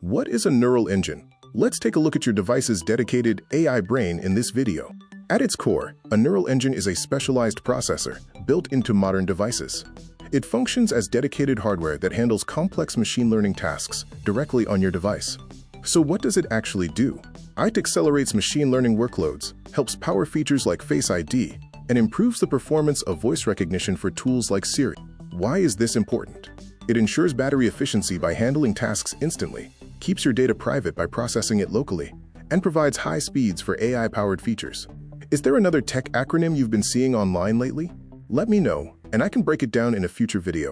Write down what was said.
What is a neural engine? Let's take a look at your device's dedicated AI brain in this video. At its core, a neural engine is a specialized processor built into modern devices. It functions as dedicated hardware that handles complex machine learning tasks directly on your device. So what does it actually do? It accelerates machine learning workloads, helps power features like Face ID, and improves the performance of voice recognition for tools like Siri. Why is this important? It ensures battery efficiency by handling tasks instantly, keeps your data private by processing it locally, and provides high speeds for AI-powered features. Is there another tech acronym you've been seeing online lately? Let me know, and I can break it down in a future video.